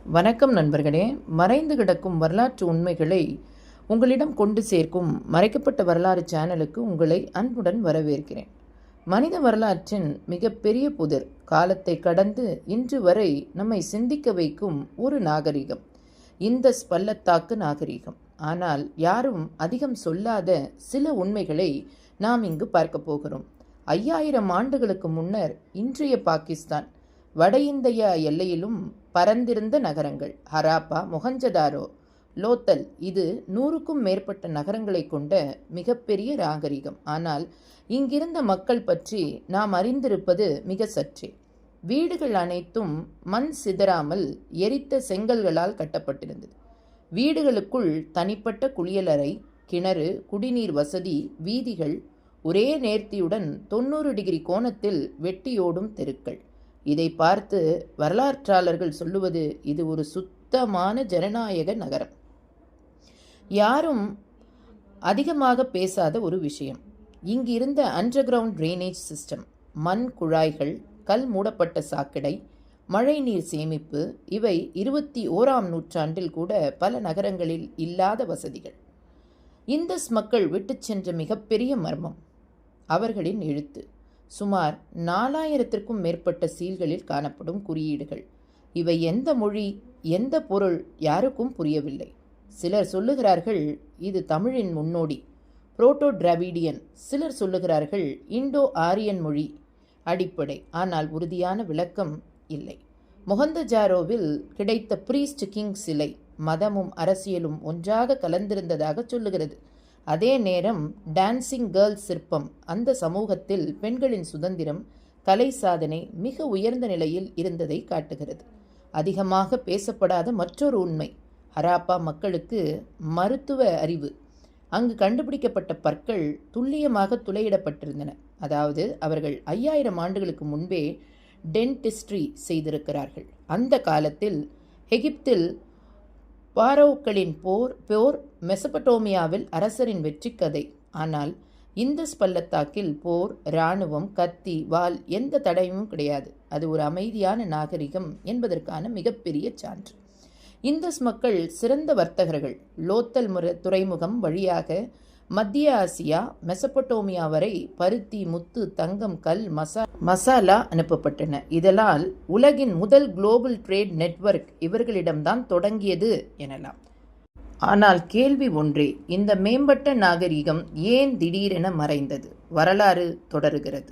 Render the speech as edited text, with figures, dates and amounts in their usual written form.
வணக்கம் நண்பர்களே. மறைந்து கிடக்கும் வரலாற்று உண்மைகளை உங்களிடம் கொண்டு சேர்க்கும் மறைக்கப்பட்ட வரலாறு சேனலுக்கு உங்களை அன்புடன் வரவேற்கிறேன். மனித வரலாற்றின் மிகப்பெரிய புதிர் காலத்தை கடந்து இன்று வரை நம்மை சிந்திக்க வைக்கும் ஒரு நாகரிகம், இந்தஸ் பள்ளத்தாக்கு நாகரிகம். ஆனால் யாரும் அதிகம் சொல்லாத சில உண்மைகளை நாம் இங்கு பார்க்க போகிறோம். 5000 ஆண்டுகளுக்கு முன்னர் இன்றைய பாகிஸ்தான் வட இந்திய எல்லையிலும் பரந்திருந்த நகரங்கள் ஹராப்பா, மொஹஞ்சதாரோ, லோத்தல், இது 100க்கும் மேற்பட்ட நகரங்களை கொண்ட மிகப்பெரிய நாகரிகம். ஆனால் இங்கிருந்த மக்கள் பற்றி நாம் அறிந்திருப்பது மிக சற்றே. வீடுகள் அனைத்தும் மண் சிதறாமல் எரித்த செங்கல்களால் கட்டப்பட்டிருந்தது. வீடுகளுக்குள் தனிப்பட்ட குளியலறை, கிணறு, குடிநீர் வசதி, வீதிகள் ஒரே நேர்த்தியுடன் 90 டிகிரி கோணத்தில் வெட்டியோடும் தெருக்கள். இதை பார்த்து வரலாற்றாளர்கள் சொல்லுவது இது ஒரு சுத்தமான ஜனநாயக நகரம். யாரும் அதிகமாக பேசாத ஒரு விஷயம், இங்கிருந்த அண்டர் கிரவுண்ட் ட்ரைனேஜ் சிஸ்டம், மண் குழாய்கள், கல் மூடப்பட்ட சாக்கடை, மழைநீர் சேமிப்பு, இவை 21ஆம் நூற்றாண்டில் கூட பல நகரங்களில் இல்லாத வசதிகள். இந்தஸ் மக்கள் விட்டு சென்ற மிகப்பெரிய மர்மம் அவர்களின் எழுத்து. சுமார் 4000த்திற்கும் மேற்பட்ட சீல்களில் காணப்படும் குறியீடுகள். இவை எந்த மொழி, எந்த பொருள் யாருக்கும் புரியவில்லை. சிலர் சொல்லுகிறார்கள் இது தமிழின் முன்னோடி, புரோட்டோ டிராவிடியன். சிலர் சொல்லுகிறார்கள் இண்டோ ஆரியன் மொழி அடிப்படை. ஆனால் உறுதியான விளக்கம் இல்லை. மொஹந்தஜாரோவில் கிடைத்த பிரீஸ்ட் கிங் சிலை மதமும் அரசியலும் ஒன்றாக கலந்திருந்ததாக சொல்லுகிறது. அதே நேரம் டான்சிங் கேர்ள் சிற்பம் அந்த சமூகத்தில் பெண்களின் சுதந்திரம், கலை சாதனை மிக உயர்ந்த நிலையில் இருந்ததை காட்டுகிறது. அதிகமாக பேசப்படாத மற்றொரு உண்மை, ஹராப்பா மக்களுக்கு மருத்துவ அறிவு. அங்கு கண்டுபிடிக்கப்பட்ட பற்கள் துல்லியமாக துளையிடப்பட்டிருந்தன. அதாவது அவர்கள் 5000 ஆண்டுகளுக்கு முன்பே டென்டிஸ்ட்ரி செய்திருக்கிறார்கள். அந்த காலத்தில் எகிப்தில் பாரோக்களின் போர் மெசபடோமியாவில் அரசரின் வெற்றி கதை. ஆனால் இந்தஸ் பள்ளத்தாக்கில் போர், இராணுவம், கத்தி, வாள் எந்த தடயமும் கிடையாது. அது ஒரு அமைதியான நாகரிகம் என்பதற்கான மிகப்பெரிய சான்று. இந்தஸ் மக்கள் சிறந்த வர்த்தகர்கள். லோத்தல் துறைமுகம் வழியாக மத்திய ஆசியா, மெசபடோமியா வரை பருத்தி, முத்து, தங்கம், கல், மசாலா அனுப்பப்பட்டன. இதனால் உலகின் முதல் குளோபல் ட்ரேட் நெட்வொர்க் இவர்களிடம்தான் தொடங்கியது எனலாம். ஆனால் கேள்வி ஒன்றே, இந்த மேம்பட்ட நாகரிகம் ஏன் திடீரென மறைந்தது? வரலாறு தொடருகிறது.